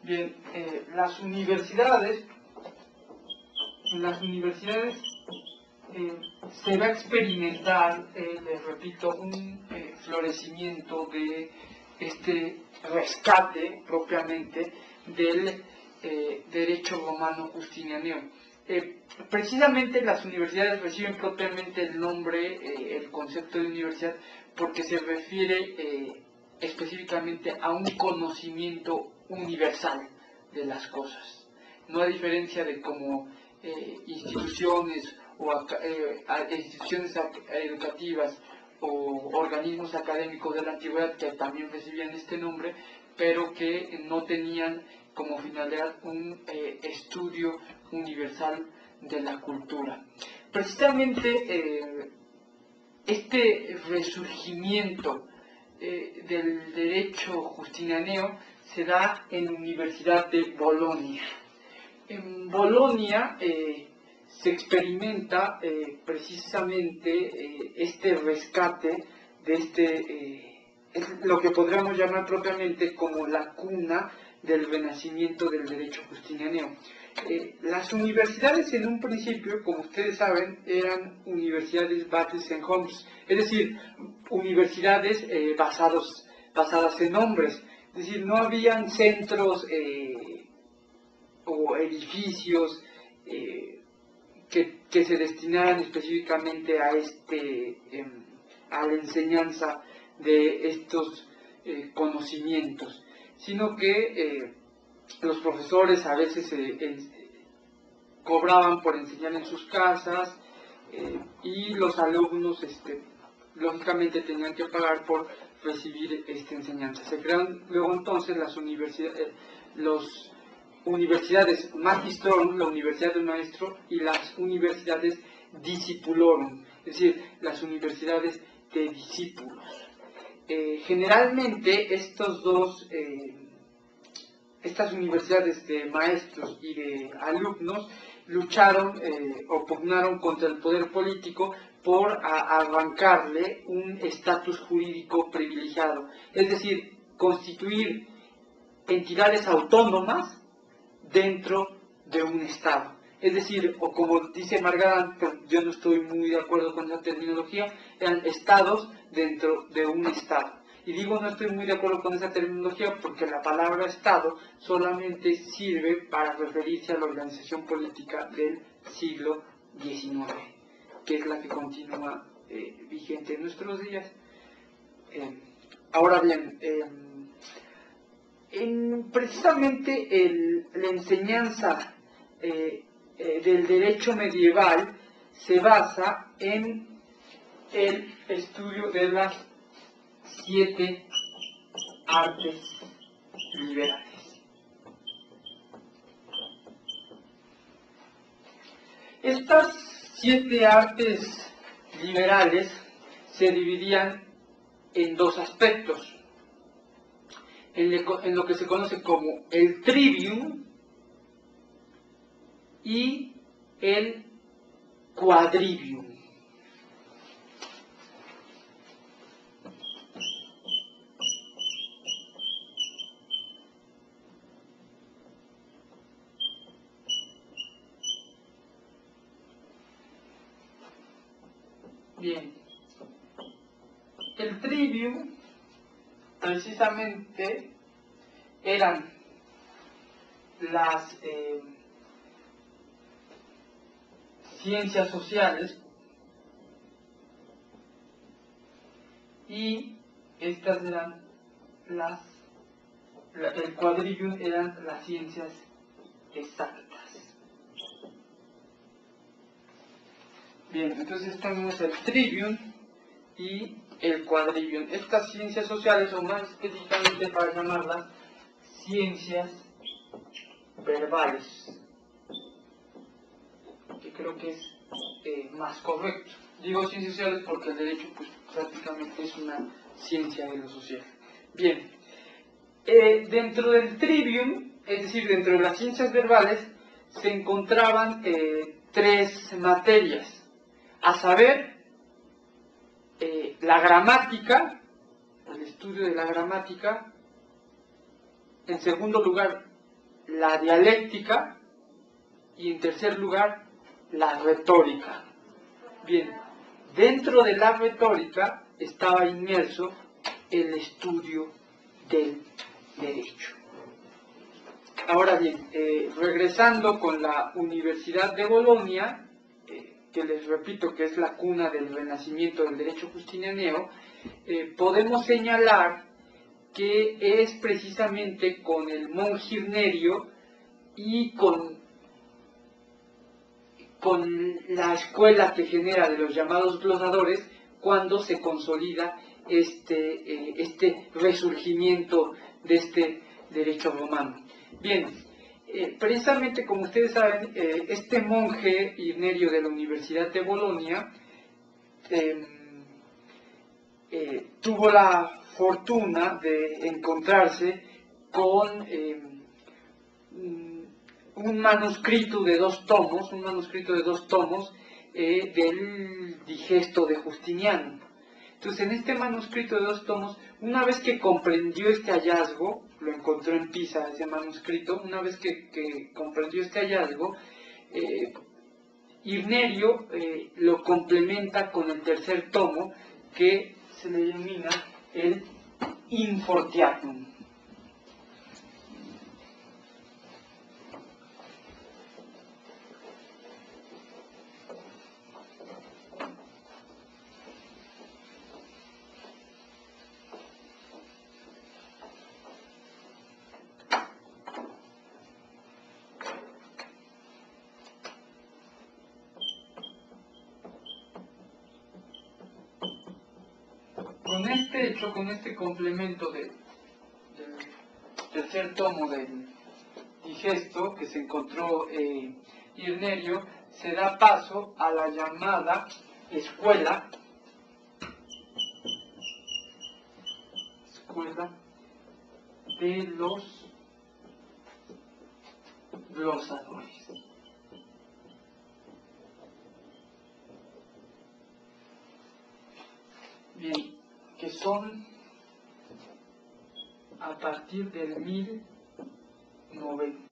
Bien, las universidades se va a experimentar, les repito, un florecimiento de este rescate propiamente del derecho romano justinianeo. Precisamente las universidades reciben propiamente el nombre, el concepto de universidad, porque se refiere específicamente a un conocimiento universal de las cosas, no a diferencia de como instituciones o instituciones educativas o organismos académicos de la antigüedad que también recibían este nombre, pero que no tenían como finalidad un estudio universal de la cultura. Precisamente este resurgimiento del derecho justinianeo se da en la Universidad de Bolonia. En Bolonia se experimenta precisamente este rescate de es lo que podríamos llamar propiamente como la cuna del renacimiento del derecho justinianeo. Las universidades en un principio, como ustedes saben, eran universidades bates en homes, es decir, universidades basadas en hombres, es decir, no habían centros o edificios que se destinaran específicamente a a la enseñanza de estos conocimientos, sino que los profesores a veces cobraban por enseñar en sus casas y los alumnos lógicamente tenían que pagar por recibir esta enseñanza. Se crearon luego entonces las universidades magistrorum, la universidad del maestro, y las universidades discipulorum, es decir, las universidades de discípulos. Generalmente estas universidades de maestros y de alumnos lucharon o pugnaron contra el poder político por arrancarle un estatus jurídico privilegiado, es decir, constituir entidades autónomas dentro de un Estado. Es decir, o como dice Margaran, yo no estoy muy de acuerdo con esa terminología, eran estados dentro de un Estado. Y digo no estoy muy de acuerdo con esa terminología porque la palabra Estado solamente sirve para referirse a la organización política del siglo XIX, que es la que continúa vigente en nuestros días. Ahora bien, precisamente la enseñanza del derecho medieval se basa en el estudio de las 7 artes liberales. Estas 7 artes liberales se dividían en 2 aspectos. En lo que se conoce como el trivium y el quadrivium. Bien, el trivium precisamente eran las ciencias sociales y estas eran el quadrivium eran las ciencias exactas. Bien, entonces tenemos el trivium y el quadrivium. Estas ciencias sociales, o más específicamente para llamarlas ciencias verbales, que creo que es más correcto. Digo ciencias sociales porque el derecho pues prácticamente es una ciencia de lo social. Bien, dentro del trivium, es decir, dentro de las ciencias verbales, se encontraban 3 materias, a saber, la gramática, el estudio de la gramática. En segundo lugar, la dialéctica y en tercer lugar la retórica. Bien, dentro de la retórica estaba inmerso el estudio del derecho. Ahora bien, regresando con la Universidad de Bolonia, que les repito que es la cuna del renacimiento del derecho justinianeo, podemos señalar que es precisamente con el monje Irnerio y con la escuela que genera de los llamados glosadores cuando se consolida este resurgimiento de este derecho romano. Bien, precisamente como ustedes saben, este monje Irnerio de la Universidad de Bolonia tuvo la fortuna de encontrarse con un manuscrito de 2 tomos, del Digesto de Justiniano. Entonces, en este manuscrito de 2 tomos, una vez que comprendió este hallazgo, lo encontró en Pisa ese manuscrito, una vez que comprendió este hallazgo, Irnerio lo complementa con el tercer tomo, que se le denomina el Infortiatum. Con este complemento del tercer tomo del Digesto que se encontró Irnerio, se da paso a la llamada escuela de los glosadores. Bien, que son a partir del 1090.